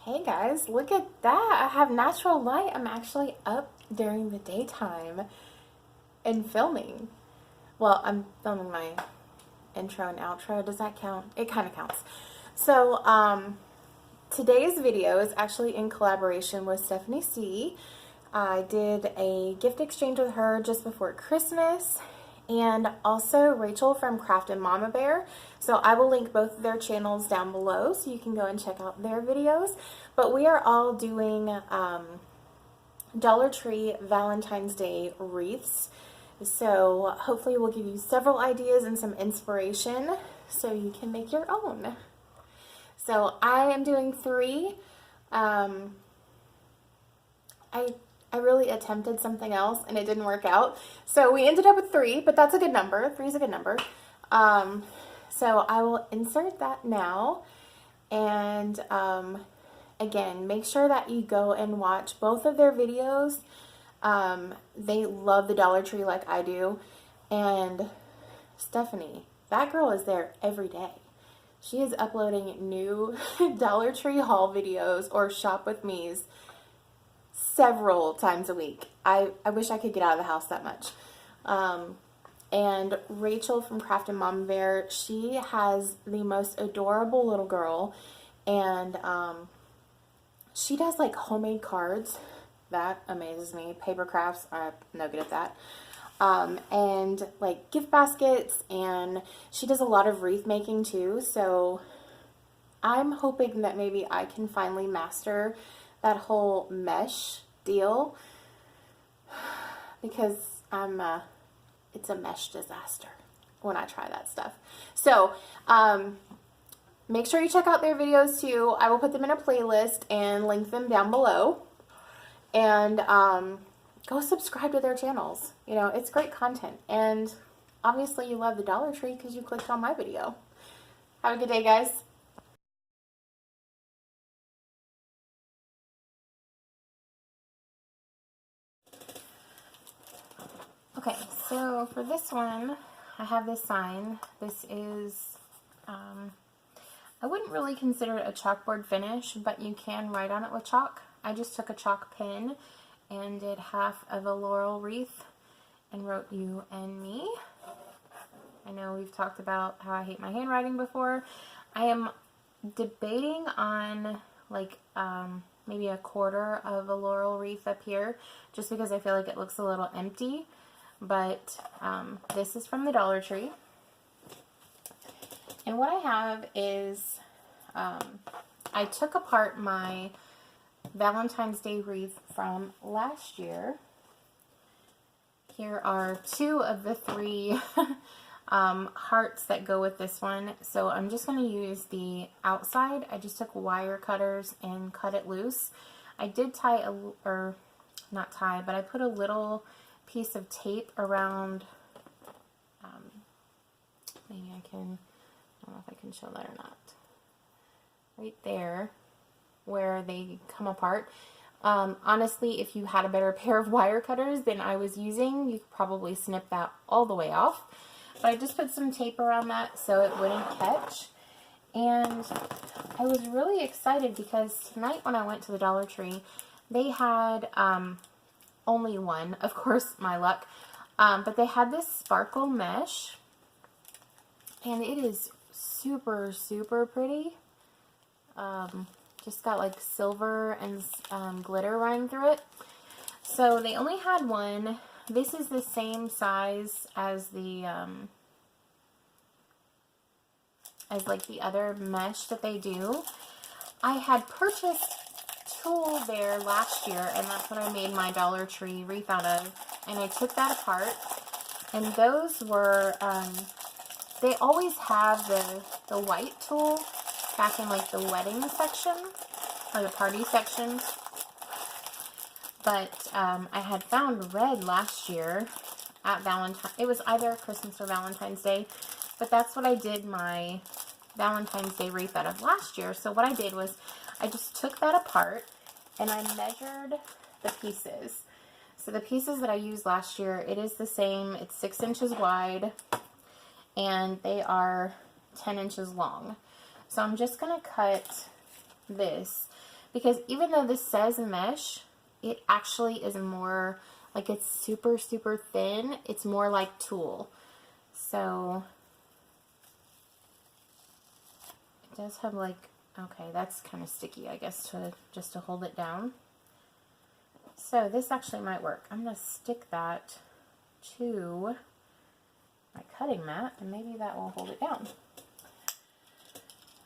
Hey guys, look at that. I have natural light. I'm actually up during the daytime and filming. Well, I'm filming my intro and outro. Does that count? It kind of counts. So, today's video is actually in collaboration with Stefani C. I did a gift exchange with her just before Christmas, and also Rachel from Craft and Mama Bear. So I will link both of their channels down below so you can go and check out their videos. But we are all doing Dollar Tree Valentine's Day wreaths. So hopefully we'll give you several ideas and some inspiration so you can make your own. So I am doing 3. I really attempted something else and it didn't work out. So we ended up with 3, but that's a good number. 3 is a good number. So I will insert that now. And again, make sure that you go and watch both of their videos. They love the Dollar Tree like I do. And Stefani, that girl is there every day. She is uploading new Dollar Tree haul videos or shop with me's several times a week. I wish I could get out of the house that much. And Rachel from Craft and Mama Bear, she has the most adorable little girl, and she does like homemade cards. That amazes me. Paper crafts, I'm no good at that. And like gift baskets, and she does a lot of wreath making too. So I'm hoping that maybe I can finally master that whole mesh deal, because it's a mesh disaster when I try that stuff. So make sure you check out their videos too. I will put them in a playlist and link them down below. And go subscribe to their channels. You know, it's great content. And obviously you love the Dollar Tree because you clicked on my video. Have a good day, guys. Okay, so for this one, I have this sign. This is, I wouldn't really consider it a chalkboard finish, but you can write on it with chalk. I just took a chalk pen and did half of a laurel wreath and wrote you and me. I know we've talked about how I hate my handwriting before. I am debating on like maybe a quarter of a laurel wreath up here, just because I feel like it looks a little empty. But this is from the Dollar Tree. And what I have is, I took apart my Valentine's Day wreath from last year. Here are 2 of the 3 hearts that go with this one. So I'm just going to use the outside. I just took wire cutters and cut it loose. I did tie, or not tie, but I put a little piece of tape around, maybe I don't know if I can show that or not, right there where they come apart. Honestly, if you had a better pair of wire cutters than I was using, you could probably snip that all the way off. But I just put some tape around that so it wouldn't catch. And I was really excited because tonight when I went to the Dollar Tree, they had only one, of course, my luck, but they had this sparkle mesh, and it is super, super pretty. Just got like silver and glitter running through it. So they only had one. This is the same size as the as like the other mesh that they do. I had purchased tulle there last year, and that's what I made my Dollar Tree wreath out of. And I took that apart, and those were they always have the white tulle back in like the wedding section or the party section, but I had found red last year at Valentine's. It was either Christmas or Valentine's Day, but that's what I did my Valentine's Day wreath out of last year. So what I did was I just took that apart and I measured the pieces. So the pieces that I used last year, it is the same. It's 6 inches wide and they are 10 inches long. So I'm just going to cut this because even though this says mesh, it actually is more like, it's super, super thin. It's more like tulle. So it does have like, okay, that's kind of sticky, I guess, to just to hold it down. So this actually might work. I'm going to stick that to my cutting mat, and maybe that will hold it down.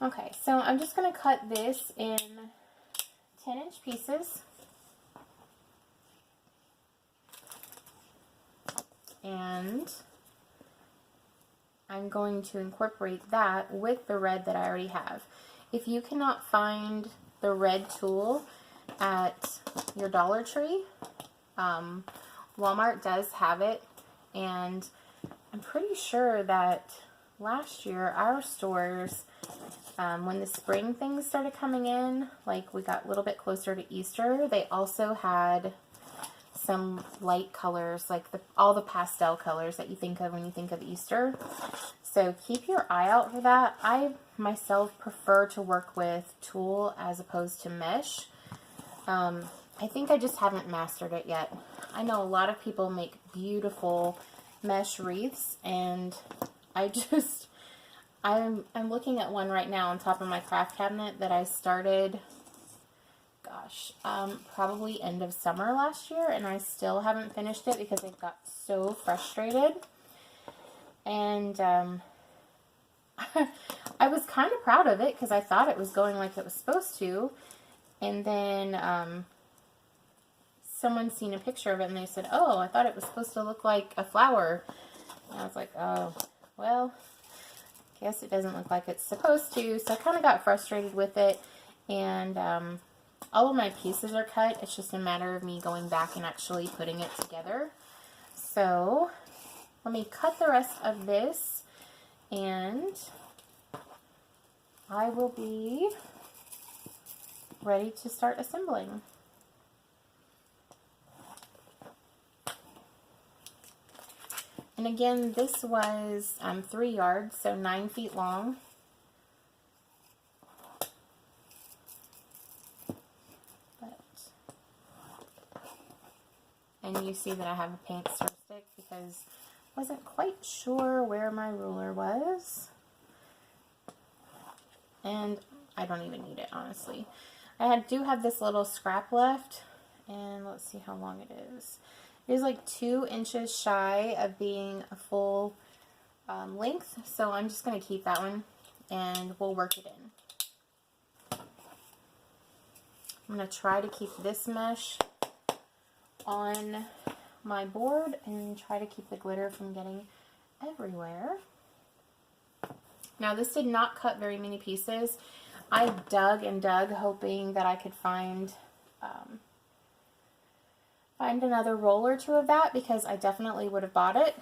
Okay, so I'm just going to cut this in 10-inch pieces. And I'm going to incorporate that with the red that I already have. If you cannot find the red tulle at your Dollar Tree, Walmart does have it, and I'm pretty sure that last year our stores, when the spring things started coming in, like we got a little bit closer to Easter, they also had some light colors, like all the pastel colors that you think of when you think of Easter. So keep your eye out for that. I myself prefer to work with tulle as opposed to mesh. I think I just haven't mastered it yet. I know a lot of people make beautiful mesh wreaths, and I'm looking at one right now on top of my craft cabinet that I started, gosh, probably end of summer last year, and I still haven't finished it because I got so frustrated. And I was kind of proud of it because I thought it was going like it was supposed to. And then someone seen a picture of it and they said, "Oh, I thought it was supposed to look like a flower." And I was like, "Oh, well, guess it doesn't look like it's supposed to." So I kind of got frustrated with it, and all of my pieces are cut. It's just a matter of me going back and actually putting it together. So let me cut the rest of this, and I will be ready to start assembling. And again, this was 3 yards, so 9 feet long. And you see that I have a paint stir stick because I wasn't quite sure where my ruler was. And I don't even need it, honestly. I do have this little scrap left, and let's see how long it is. It is like 2 inches shy of being a full length, so I'm just going to keep that one, and we'll work it in. I'm going to try to keep this mesh on my board and try to keep the glitter from getting everywhere. Now, this did not cut very many pieces. I dug and dug hoping that I could find another roll or 2 of that, because I definitely would have bought it,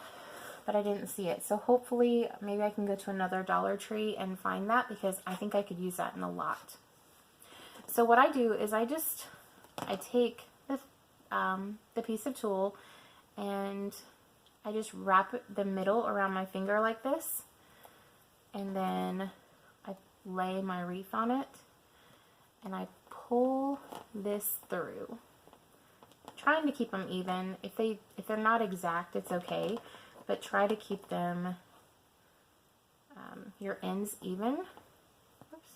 but I didn't see it. So hopefully maybe I can go to another Dollar Tree and find that, because I think I could use that in a lot. So what I do is I take the piece of tulle and I just wrap the middle around my finger like this, and then I lay my wreath on it and I pull this through, trying to keep them even. If they're not exact, it's okay, but try to keep them your ends even. Oops.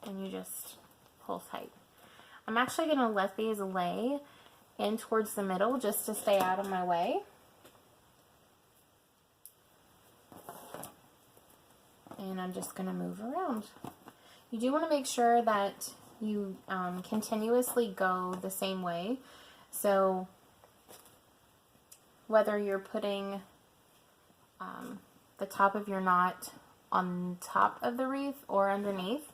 And you just pull tight. I'm actually going to let these lay in towards the middle just to stay out of my way. And I'm just going to move around. You do want to make sure that you continuously go the same way. So whether you're putting the top of your knot on top of the wreath or underneath,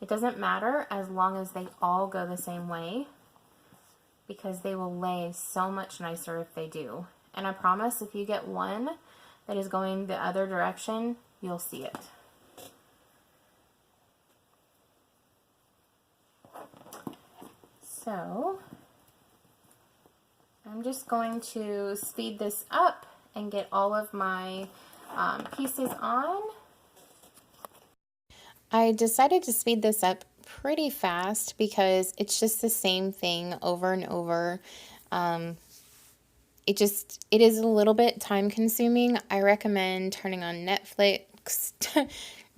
it doesn't matter as long as they all go the same way, because they will lay so much nicer if they do. And I promise, if you get one that is going the other direction, you'll see it. So I'm just going to speed this up and get all of my pieces on. I decided to speed this up pretty fast because it's just the same thing over and over. It is a little bit time consuming. I recommend turning on Netflix,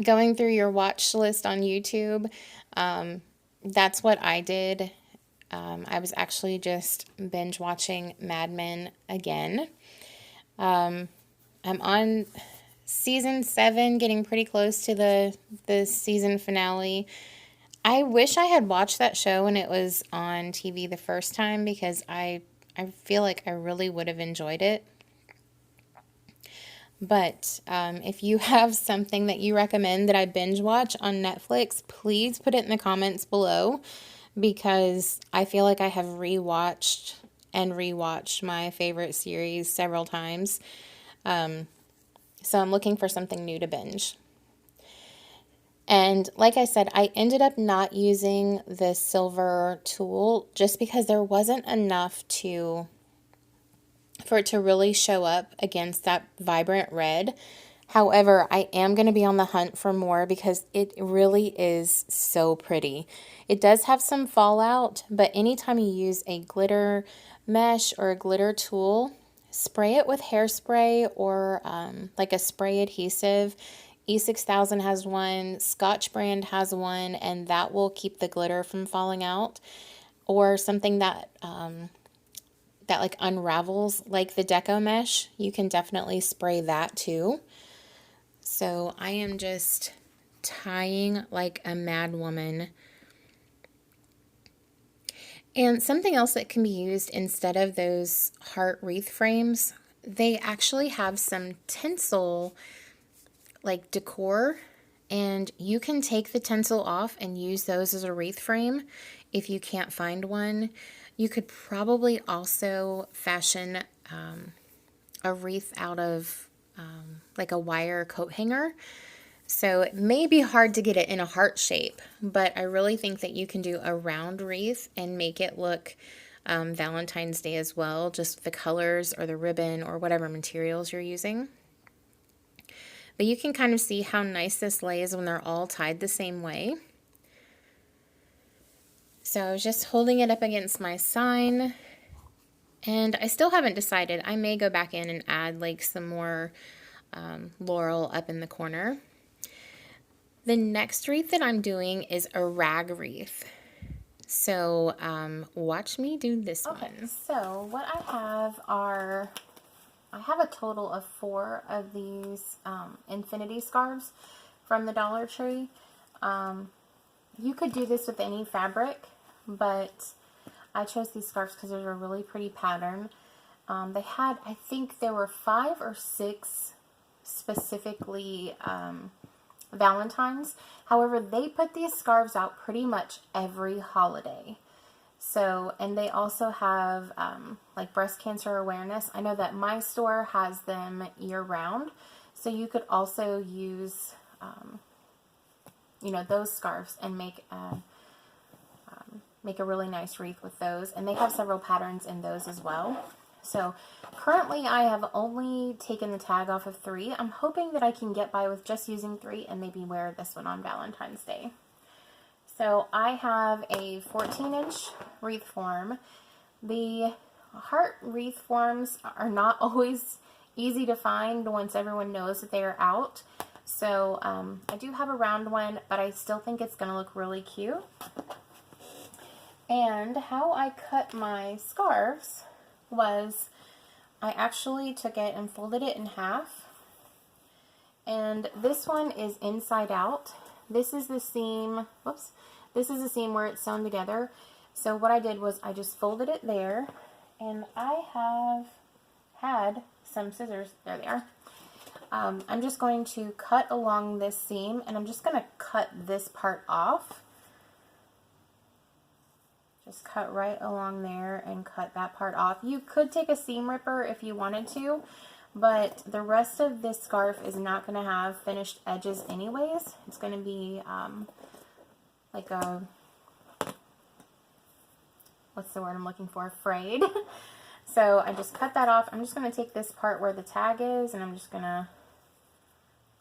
going through your watch list on YouTube. That's what I did. I was actually just binge watching Mad Men again. I'm on season 7, getting pretty close to the season finale. I wish I had watched that show when it was on TV the first time because I feel like I really would have enjoyed it. But if you have something that you recommend that I binge watch on Netflix, please put it in the comments below because I feel like I have rewatched and rewatched my favorite series several times. So I'm looking for something new to binge. And like I said, I ended up not using the silver tulle just because there wasn't enough for it to really show up against that vibrant red. However, I am going to be on the hunt for more because it really is so pretty. It does have some fallout, but anytime you use a glitter mesh or a glitter tulle, spray it with hairspray or like a spray adhesive. E6000 has one, Scotch brand has one, and that will keep the glitter from falling out. Or something that that like unravels, like the deco mesh. You can definitely spray that too. So I am just tying like a mad woman. And something else that can be used instead of those heart wreath frames, they actually have some tinsel like decor, and you can take the tinsel off and use those as a wreath frame if you can't find one. You could probably also fashion a wreath out of like a wire coat hanger. So it may be hard to get it in a heart shape, but I really think that you can do a round wreath and make it look Valentine's Day as well, just the colors or the ribbon or whatever materials you're using. But you can kind of see how nice this lays when they're all tied the same way. So I was just holding it up against my sign, and I still haven't decided. I may go back in and add like some more laurel up in the corner. The next wreath that I'm doing is a rag wreath. So watch me do this one. So what I have a total of 4 of these infinity scarves from the Dollar Tree. You could do this with any fabric, but I chose these scarves because there's a really pretty pattern. They had, I think there were 5 or 6 specifically Valentine's. However, they put these scarves out pretty much every holiday. So, and they also have like breast cancer awareness. I know that my store has them year-round, so you could also use, you know, those scarves and make a really nice wreath with those. And they have several patterns in those as well. So currently I have only taken the tag off of 3. I'm hoping that I can get by with just using 3 and maybe wear this one on Valentine's Day. So I have a 14-inch wreath form. The heart wreath forms are not always easy to find once everyone knows that they are out. So I do have a round one, but I still think it's going to look really cute. And how I cut my scarves was I actually took it and folded it in half. And this one is inside out. This is the seam, whoops, this is the seam where it's sewn together. So what I did was I just folded it there, and I have had some scissors, there they are. I'm just going to cut along this seam, and I'm just going to cut this part off. Just cut right along there and cut that part off. You could take a seam ripper if you wanted to, but the rest of this scarf is not going to have finished edges anyways. It's going to be like a, what's the word I'm looking for? Frayed. So I just cut that off. I'm just going to take this part where the tag is, and I'm just going to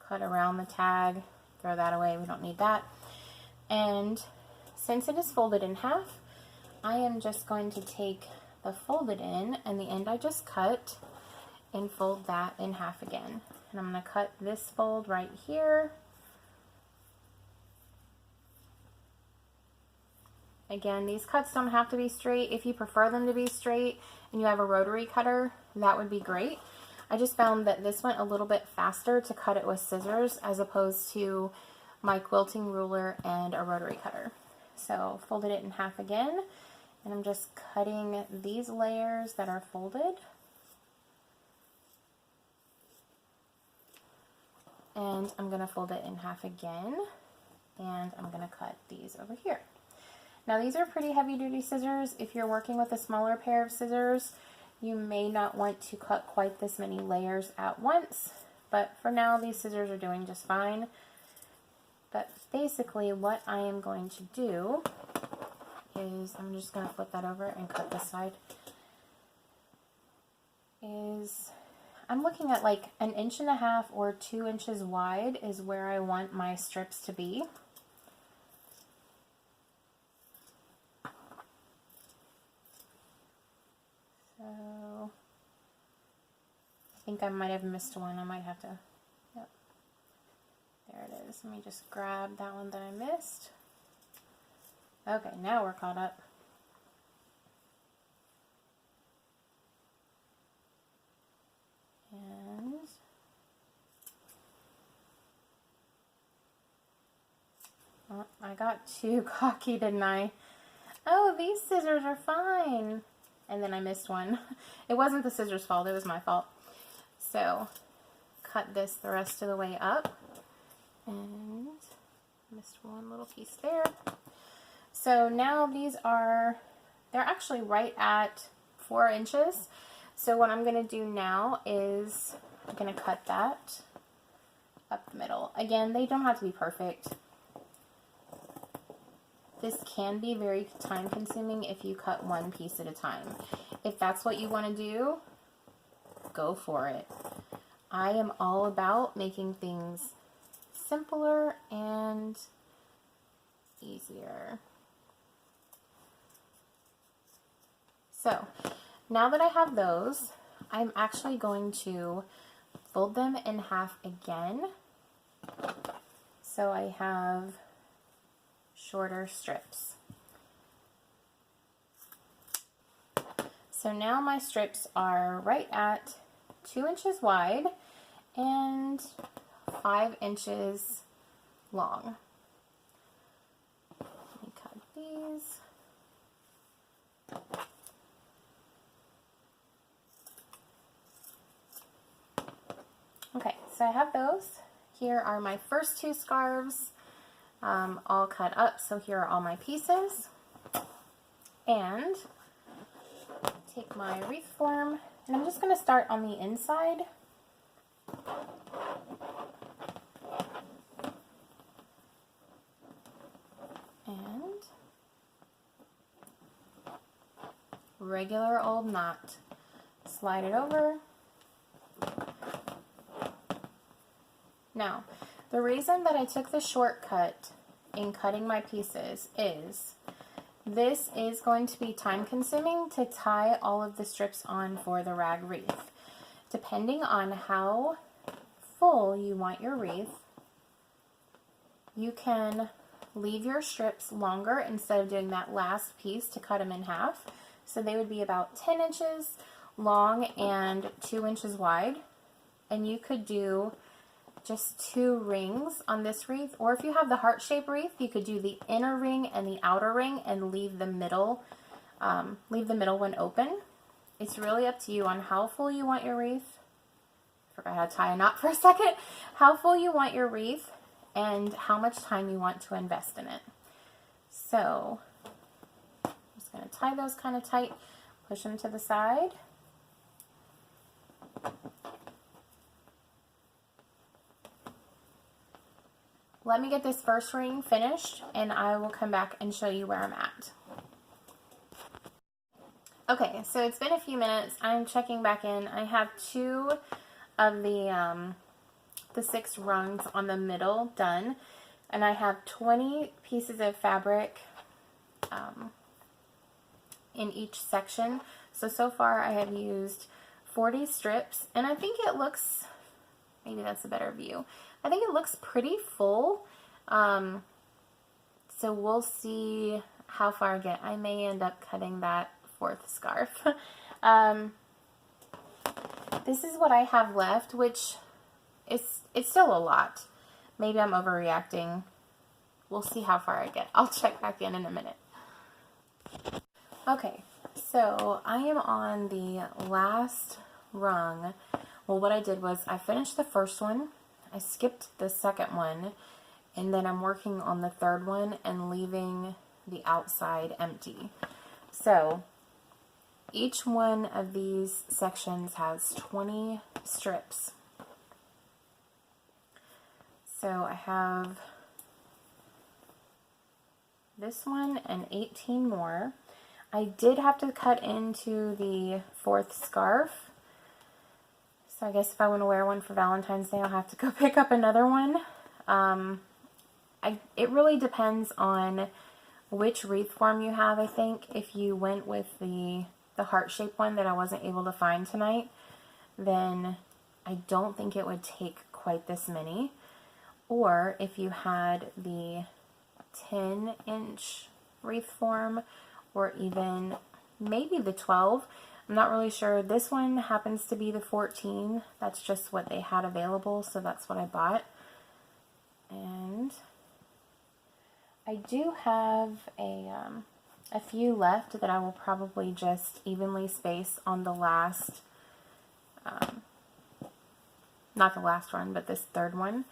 cut around the tag, throw that away, we don't need that. And since it is folded in half, I am just going to take the folded in and the end I just cut and fold that in half again. And I'm going to cut this fold right here. Again, these cuts don't have to be straight. If you prefer them to be straight and you have a rotary cutter, that would be great. I just found that this went a little bit faster to cut it with scissors as opposed to my quilting ruler and a rotary cutter. So folded it in half again, and I'm just cutting these layers that are folded. And I'm going to fold it in half again, and I'm going to cut these over here. Now these are pretty heavy duty scissors. If you're working with a smaller pair of scissors, you may not want to cut quite this many layers at once, but for now these scissors are doing just fine. But basically what I am going to do is, I'm just going to flip that over and cut this side, is I'm looking at like 1.5 inches or 2 inches wide is where I want my strips to be. So I think I might have missed one. I might have to, yep, there it is. Let me just grab that one that I missed. Okay, now we're caught up. And oh, I got too cocky, didn't I? Oh, these scissors are fine. And then I missed one. It wasn't the scissors' fault, it was my fault. So, cut this the rest of the way up. And missed one little piece there. So now these are, they're actually right at 4 inches. So what I'm going to do now is I'm going to cut that up the middle. Again, they don't have to be perfect. This can be very time consuming if you cut one piece at a time. If that's what you want to do, go for it. I am all about making things simpler and easier. So now that I have those, I'm actually going to fold them in half again. So I have shorter strips. So now my strips are right at 2 inches wide and 5 inches long. Let me cut these. Okay, so I have those. Here are my first 2 scarves. All cut up, so here are all my pieces. And take my wreath form, and I'm just going to start on the inside. And regular old knot. Slide it over. Now, the reason that I took the shortcut in cutting my pieces is this is going to be time consuming to tie all of the strips on for the rag wreath. Depending on how full you want your wreath, you can leave your strips longer instead of doing that last piece to cut them in half. So they would be about 10 inches long and 2 inches wide. And you could do just 2 rings on this wreath, or if you have the heart-shaped wreath, you could do the inner ring and the outer ring and leave the middle one open. It's really up to you on how full you want your wreath. Forgot how to tie a knot for a second. How full you want your wreath and how much time you want to invest in it. So I'm just going to tie those kind of tight, push them to the side. Let me get this first ring finished and I will come back and show you where I'm at. Okay, so it's been a few minutes. I'm checking back in. I have 2 of the 6 rungs on the middle done, and I have 20 pieces of fabric in each section. So far I have used 40 strips, and I think it looks, maybe that's a better view, I think it looks pretty full. So we'll see how far I get. I may end up cutting that 4th scarf. This is what I have left, which it's still a lot. Maybe I'm overreacting. We'll see how far I get. I'll check back in a minute. Okay, so I am on the last rung. Well, what I did was I finished the first one, I skipped the second one, and then I'm working on the third one and leaving the outside empty. So each one of these sections has 20 strips. So I have this one and 18 more. I did have to cut into the 4th scarf. So I guess if I want to wear one for Valentine's Day, I'll have to go pick up another one. It really depends on which wreath form you have, I think. If you went with the heart-shaped one that I wasn't able to find tonight, then I don't think it would take quite this many. Or if you had the 10-inch wreath form, or even maybe the 12. I'm not really sure. This one happens to be the 14. That's just what they had available, so that's what I bought. And I do have a few left that I will probably just evenly space on the last, not the last one, but this third one,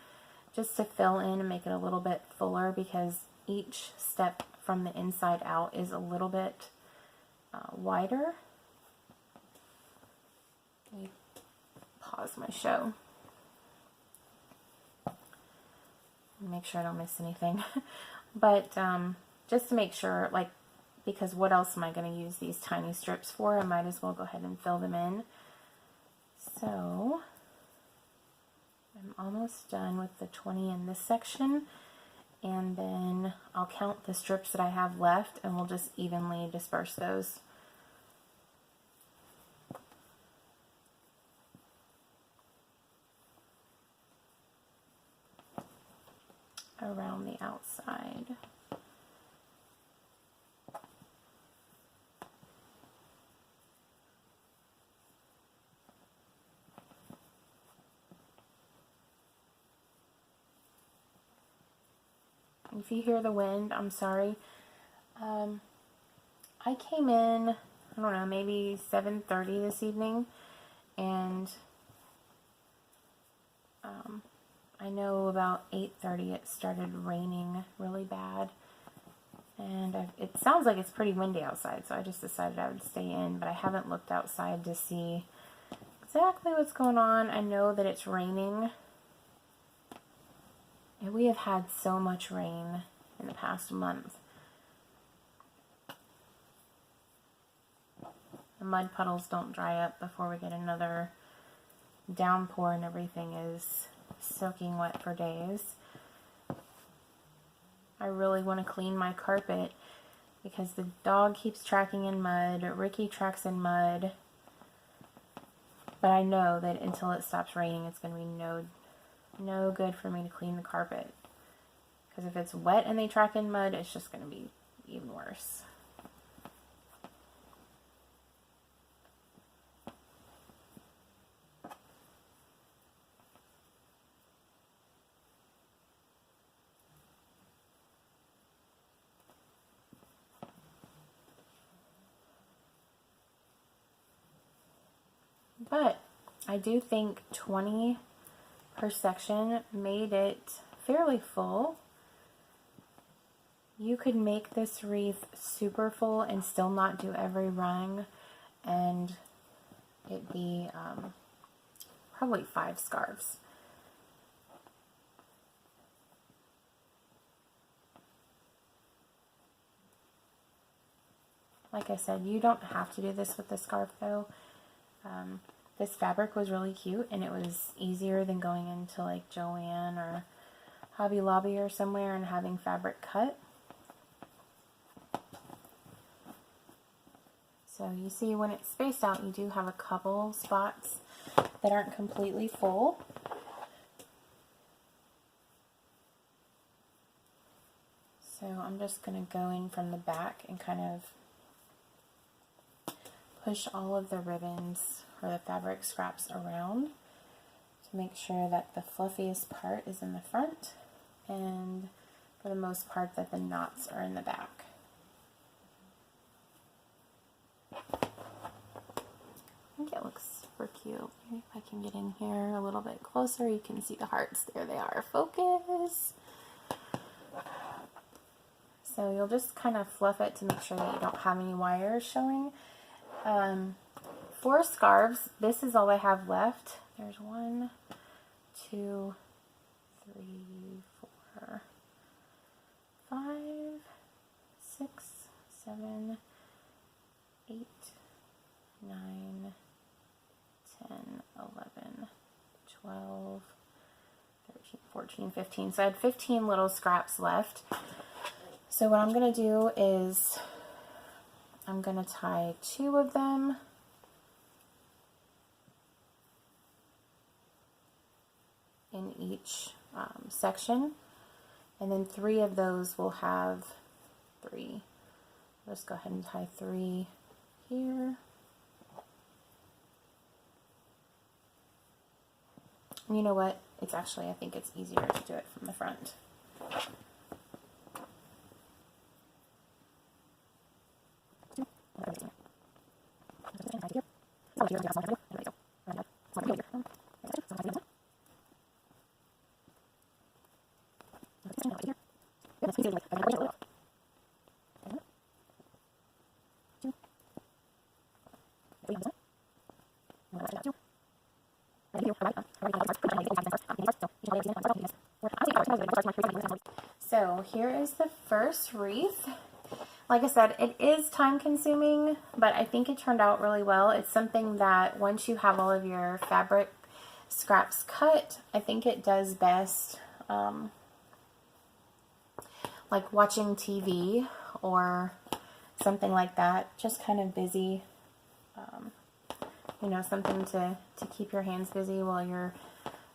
just to fill in and make it a little bit fuller, because each step from the inside out is a little bit wider. Let me pause my show. Make sure I don't miss anything. But just to make sure, like, because what else am I going to use these tiny strips for? I might as well go ahead and fill them in. So I'm almost done with the 20 in this section. And then I'll count the strips that I have left, and we'll just evenly disperse those. Around the outside. If you hear the wind, I'm sorry. I came in, I don't know, maybe 7:30 this evening, and I know about 8:30 it started raining really bad, and it sounds like it's pretty windy outside, so I just decided I would stay in, but I haven't looked outside to see exactly what's going on. I know that it's raining. And we have had so much rain in the past month. The mud puddles don't dry up before we get another downpour, and everything is soaking wet for days. I really want to clean my carpet because the dog keeps tracking in mud. Ricky tracks in mud. But I know that until it stops raining, it's going to be no good for me to clean the carpet, because if it's wet and they track in mud, it's just going to be even worse. But I do think 20 per section made it fairly full. You could make this wreath super full and still not do every rung, and it'd be probably 5 scarves. Like I said, you don't have to do this with the scarf though. This fabric was really cute, and it was easier than going into like Joann or Hobby Lobby or somewhere and having fabric cut. So you see when it's spaced out, you do have a couple spots that aren't completely full. So I'm just going to go in from the back and kind of push all of the ribbons or the fabric scraps around to make sure that the fluffiest part is in the front, and for the most part that the knots are in the back. I think it looks super cute. Maybe if I can get in here a little bit closer, you can see the hearts. There they are. Focus. So you'll just kind of fluff it to make sure that you don't have any wires showing. For scarves, this is all I have left. There's 1, 2, 3, 4, 5, 6, 7, 8, 9, 10, 11, 12, 13, 14, 15. So I had 15 little scraps left. So what I'm going to do is I'm going to tie 2 of them in each section, and then 3 of those will have 3. Let's go ahead and tie 3 here. And you know what? It's actually, I think it's easier to do it from the front. So here is the first wreath. Like I said, it is time consuming, but I think it turned out really well. It's something that once you have all of your fabric scraps cut, I think it does best like watching TV or something like that, just kind of busy, you know, something to keep your hands busy while you're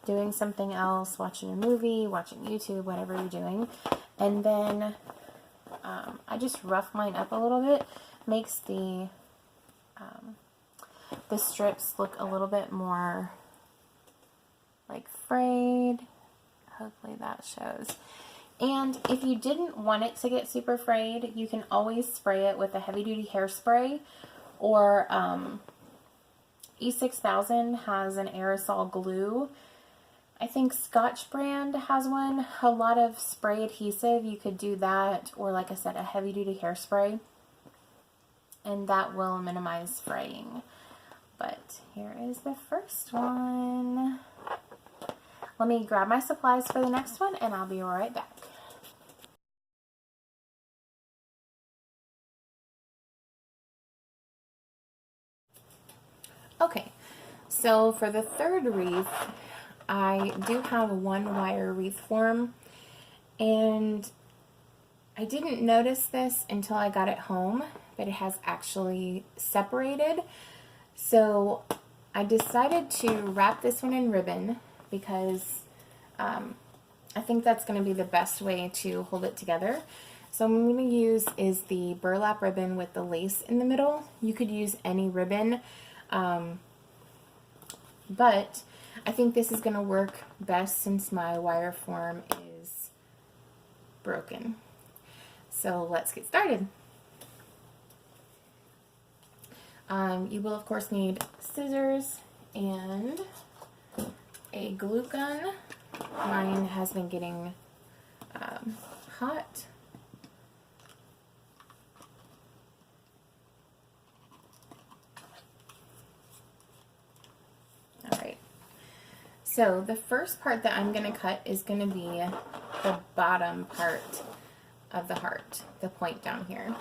doing something else, watching a movie, watching YouTube, whatever you're doing. And then I just rough mine up a little bit, makes the strips look a little bit more like frayed. Hopefully that shows. And if you didn't want it to get super frayed, you can always spray it with a heavy-duty hairspray, or E6000 has an aerosol glue. I think Scotch brand has one. A lot of spray adhesive, you could do that, or like I said, a heavy-duty hairspray, and that will minimize fraying. But here is the first one. Let me grab my supplies for the next one, and I'll be right back. Okay, so for the third wreath, I do have a 1-wire wreath form, and I didn't notice this until I got it home, but it has actually separated. So I decided to wrap this one in ribbon because I think that's going to be the best way to hold it together. So what I'm going to use is the burlap ribbon with the lace in the middle. You could use any ribbon, but I think this is going to work best since my wire form is broken. So let's get started. You will of course need scissors and a glue gun. Mine has been getting hot. Alright, so the first part that I'm going to cut is going to be the bottom part of the heart, the point down here.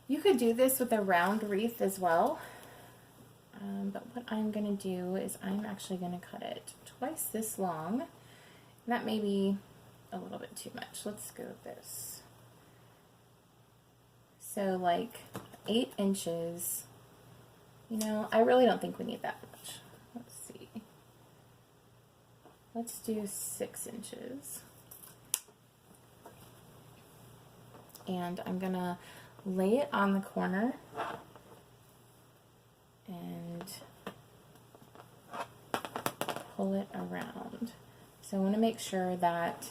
You could do this with a round wreath as well, but what I'm going to do is I'm actually going to cut it twice this long. That may be a little bit too much. Let's go with this. So like 8 inches. You know, I really don't think we need that much. Let's see. Let's do 6 inches. And I'm going to lay it on the corner and pull it around. So I want to make sure that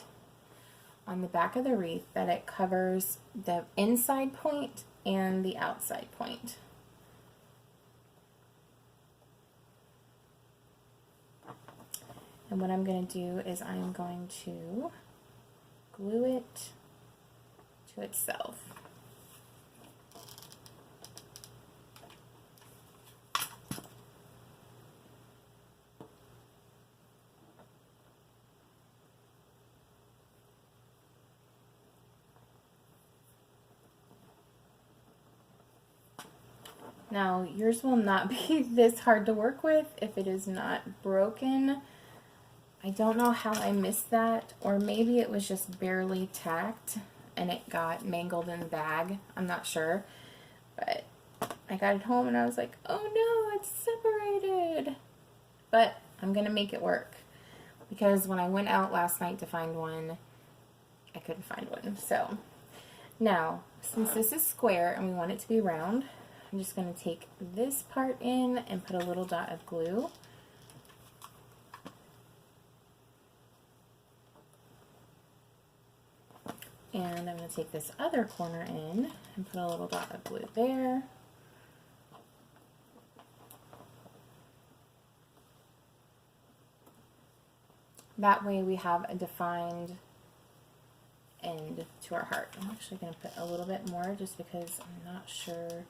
on the back of the wreath that it covers the inside point and the outside point. And what I'm going to do is I'm going to glue it to itself. Now, yours will not be this hard to work with if it is not broken. I don't know how I missed that, or maybe it was just barely tacked and it got mangled in the bag. I'm not sure, but I got it home and I was like, oh no, it's separated. But I'm gonna make it work, because when I went out last night to find one, I couldn't find one. So now, since this is square and we want it to be round, I'm just going to take this part in and put a little dot of glue. And I'm going to take this other corner in and put a little dot of glue there. That way we have a defined end to our heart. I'm actually going to put a little bit more just because I'm not sure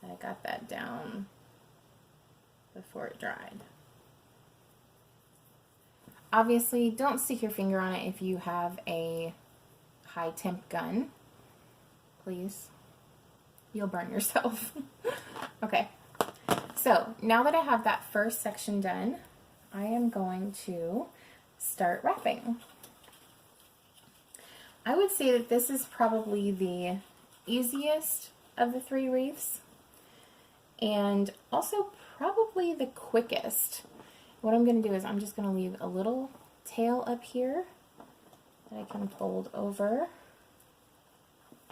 I got that down before it dried. Obviously, don't stick your finger on it if you have a high temp gun. Please. You'll burn yourself. Okay. So, now that I have that first section done, I am going to start wrapping. I would say that this is probably the easiest of the 3 wreaths, and also probably the quickest. What I'm going to do is I'm just going to leave a little tail up here that I can fold over.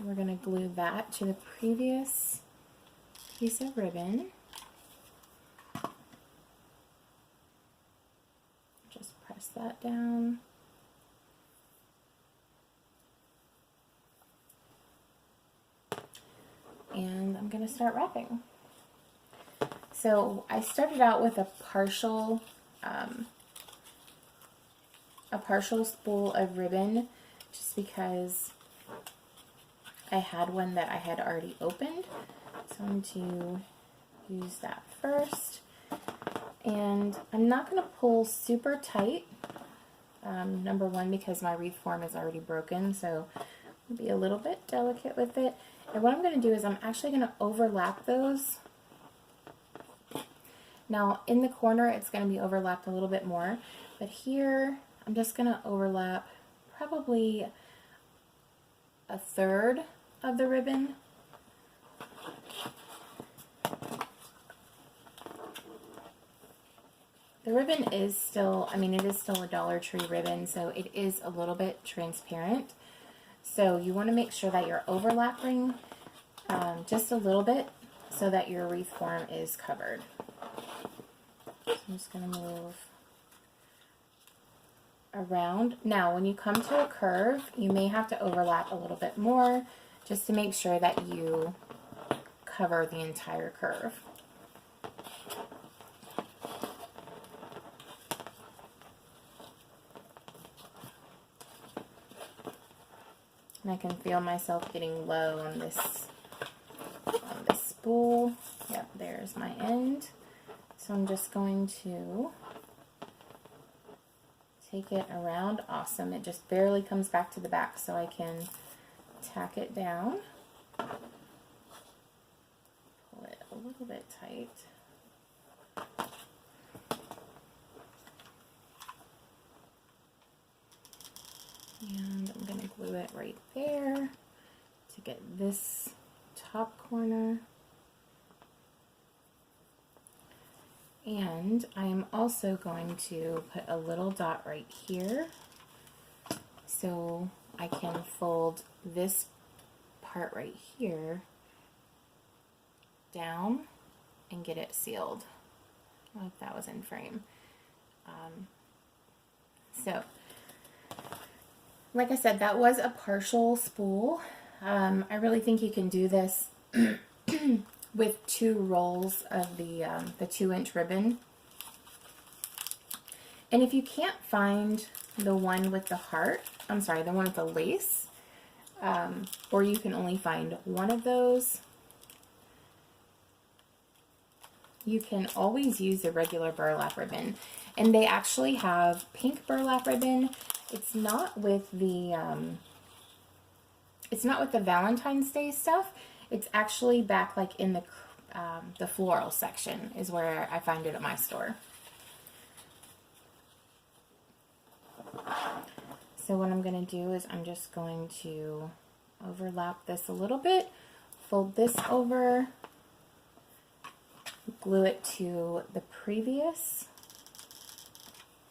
We're going to glue that to the previous piece of ribbon. Just press that down. And I'm going to start wrapping. So I started out with a partial spool of ribbon, just because I had one that I had already opened. So I'm going to use that first. And I'm not going to pull super tight, number one, because my wreath form is already broken, so I'll be a little bit delicate with it. And what I'm going to do is I'm actually going to overlap those. Now, in the corner, it's going to be overlapped a little bit more, but here, I'm just going to overlap probably a third of the ribbon. The ribbon is still, it is still a Dollar Tree ribbon, so it is a little bit transparent. So you want to make sure that you're overlapping just a little bit so that your wreath form is covered. So I'm just going to move around. Now, when you come to a curve, you may have to overlap a little bit more just to make sure that you cover the entire curve. And I can feel myself getting low on this spool. Yep, there's my end. So I'm just going to take it around. Awesome. It just barely comes back to the back, so I can tack it down. Pull it a little bit tight. And I'm going to glue it right there to get this top corner. And I am also going to put a little dot right here so I can fold this part right here down and get it sealed. I hope that was in frame. So, like I said, that was a partial spool. I really think you can do this with 2 rolls of the 2-inch ribbon. And if you can't find the one with the heart, I'm sorry, the one with the lace, or you can only find one of those, you can always use a regular burlap ribbon. And they actually have pink burlap ribbon. It's not with the Valentine's Day stuff. It's actually back like in the floral section is where I find it at my store. So what I'm going to do is I'm just going to overlap this a little bit, fold this over, glue it to the previous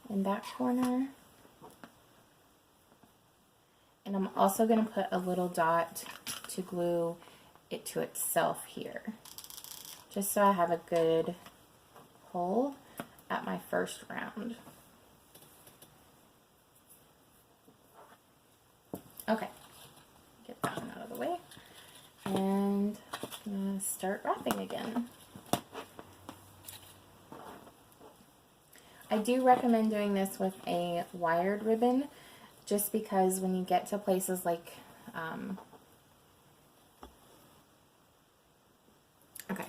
in that corner. And I'm also going to put a little dot to glue it to itself here, just so I have a good hole at my first round. Okay, get that one out of the way, and I'm going to start wrapping again. I do recommend doing this with a wired ribbon, just because when you get to places like, okay,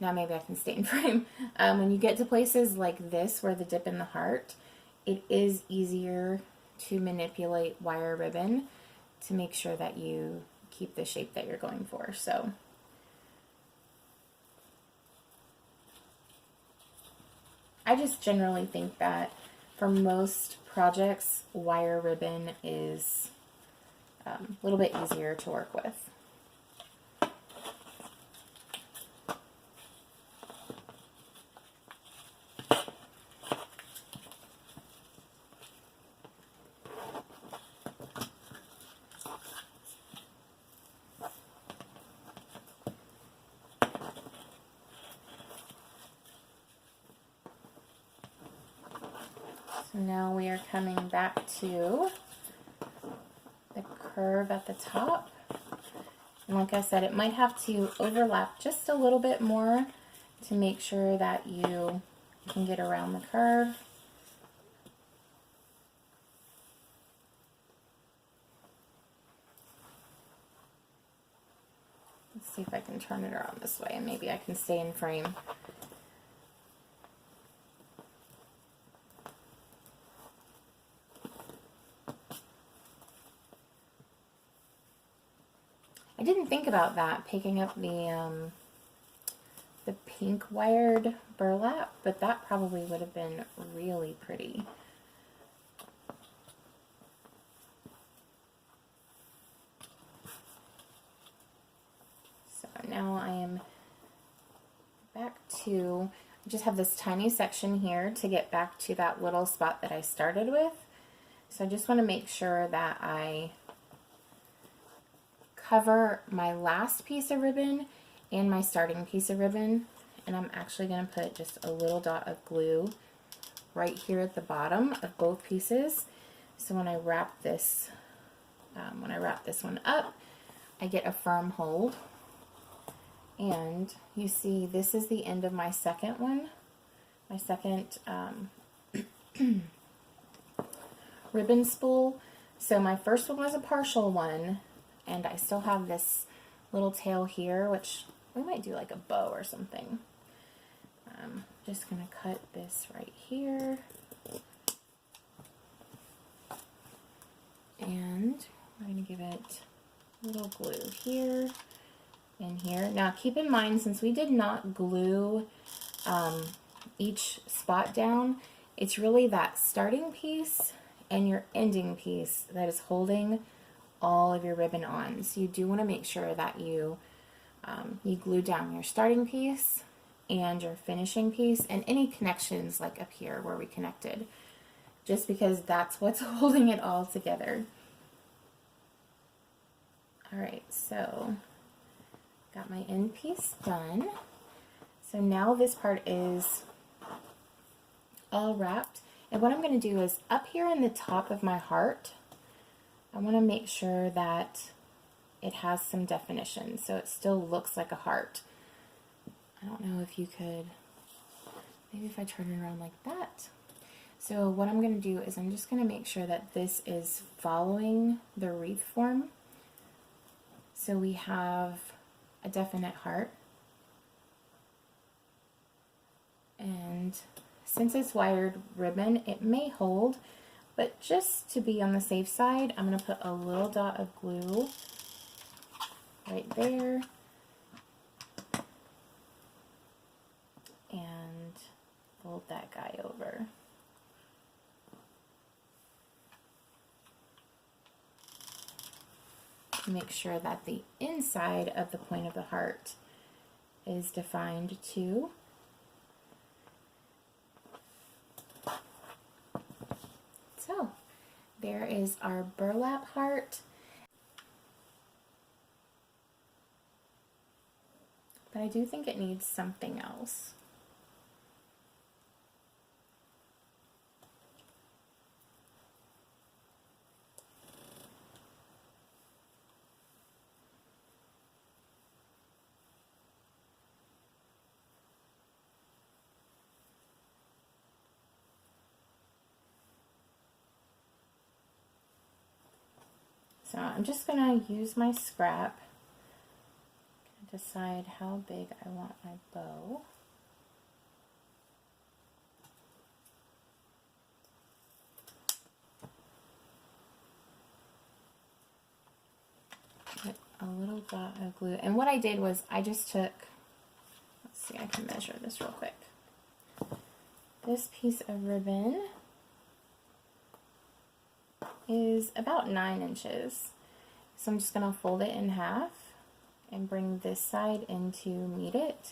now maybe I can stay in frame. When you get to places like this where the dip in the heart, it is easier to manipulate wire ribbon to make sure that you keep the shape that you're going for. So I just generally think that for most projects, wire ribbon is a little bit easier to work with. So now we are coming back to the curve at the top. And like I said, it might have to overlap just a little bit more to make sure that you can get around the curve. Let's see if I can turn it around this way and maybe I can stay in frame. I didn't think about that, picking up the pink wired burlap, but that probably would have been really pretty. So now I am back to, I just have this tiny section here to get back to that little spot that I started with. So I just want to make sure that I cover my last piece of ribbon and my starting piece of ribbon, and I'm actually going to put just a little dot of glue right here at the bottom of both pieces. So when I wrap this one up, I get a firm hold. And you see, this is the end of my second one, my second ribbon spool. So my first one was a partial one, and I still have this little tail here, which we might do like a bow or something. Just gonna cut this right here, and we're gonna give it little glue here and here. Now keep in mind, since we did not glue each spot down, it's really that starting piece and your ending piece that is holding all of your ribbon on. So you do want to make sure that you glue down your starting piece and your finishing piece and any connections like up here where we connected, just because that's what's holding it all together. Alright, so got my end piece done. So now this part is all wrapped, and what I'm going to do is up here in the top of my heart, I want to make sure that it has some definition so it still looks like a heart. I don't know if you could, maybe if I turn it around like that. So what I'm going to do is I'm just going to make sure that this is following the wreath form. So we have a definite heart. And since it's wired ribbon, it may hold, but just to be on the safe side, I'm going to put a little dot of glue right there and fold that guy over. Make sure that the inside of the point of the heart is defined too. So there is our burlap heart. But I do think it needs something else. So I'm just going to use my scrap to decide how big I want my bow. Put a little dot of glue. And what I did was I just took, let's see, I can measure this real quick. This piece of ribbon is about 9 inches. So I'm just going to fold it in half and bring this side in to meet it.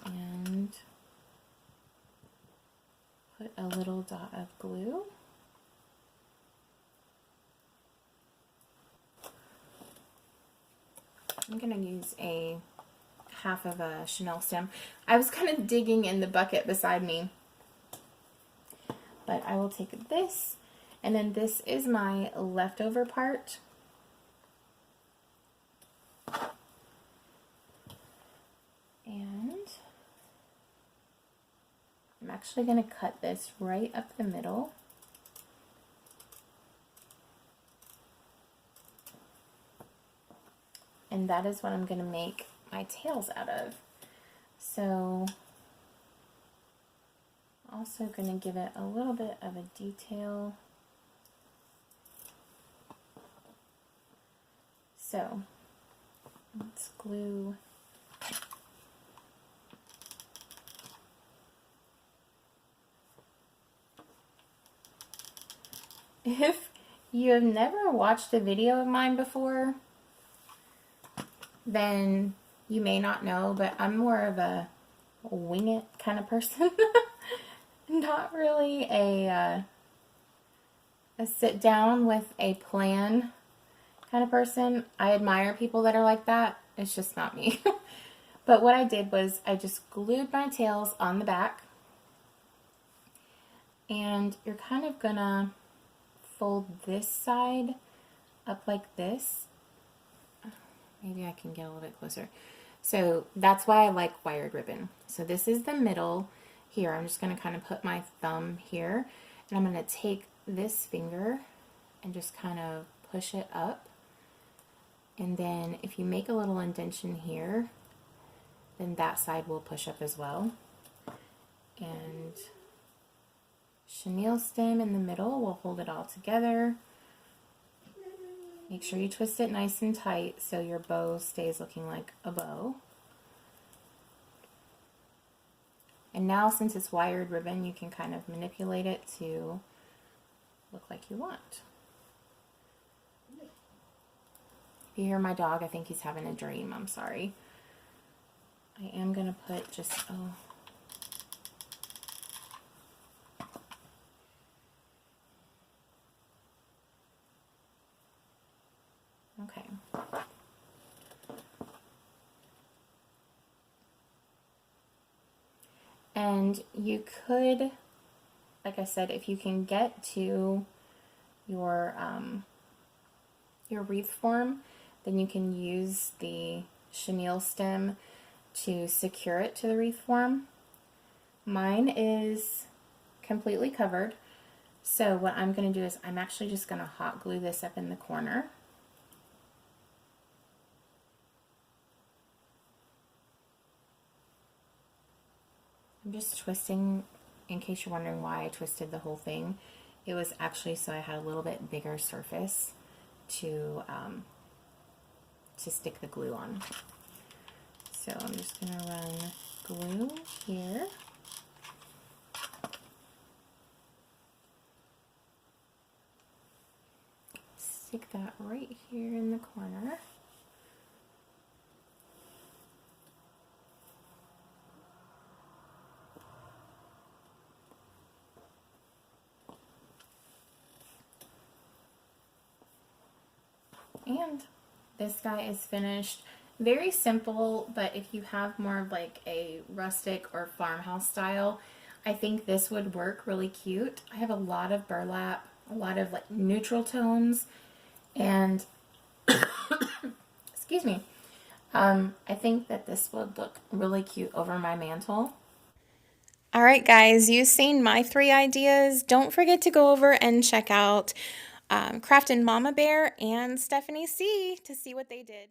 And put a little dot of glue. I'm going to use a half of a Chanel stem. I was kind of digging in the bucket beside me, but I will take this, and then this is my leftover part. And I'm actually going to cut this right up the middle. And that is what I'm going to make my tails out of. So also going to give it a little bit of a detail. So let's glue if you have never watched a video of mine before, then you may not know, but I'm more of a wing it kind of person. Not really a sit down with a plan kind of person. I admire people that are like that. It's just not me. But what I did was I just glued my tails on the back, and you're kind of gonna fold this side up like this. Maybe I can get a little bit closer. So that's why I like wired ribbon. So this is the middle here. I'm just going to kind of put my thumb here, and I'm going to take this finger and just kind of push it up. And then if you make a little indentation here, then that side will push up as well. And chenille stem in the middle will hold it all together. Make sure you twist it nice and tight so your bow stays looking like a bow. And now, since it's wired ribbon, you can kind of manipulate it to look like you want. If you hear my dog, I think he's having a dream. I'm sorry. I am going to put just, okay. And you could, like I said, if you can get to your wreath form, then you can use the chenille stem to secure it to the wreath form. Mine is completely covered, so what I'm going to do is I'm actually just going to hot glue this up in the corner. I'm just twisting, in case you're wondering why I twisted the whole thing. It was actually so I had a little bit bigger surface to stick the glue on. So I'm just going to run glue here. Stick that right here in the corner. And this guy is finished. Very simple, but if you have more of like a rustic or farmhouse style, I think this would work really cute. I have a lot of burlap, a lot of like neutral tones, and excuse me, I think that this would look really cute over my mantle. All right, guys, you've seen my 3 ideas. Don't forget to go over and check out Craft and Mama Bear and Stephanie C to see what they did.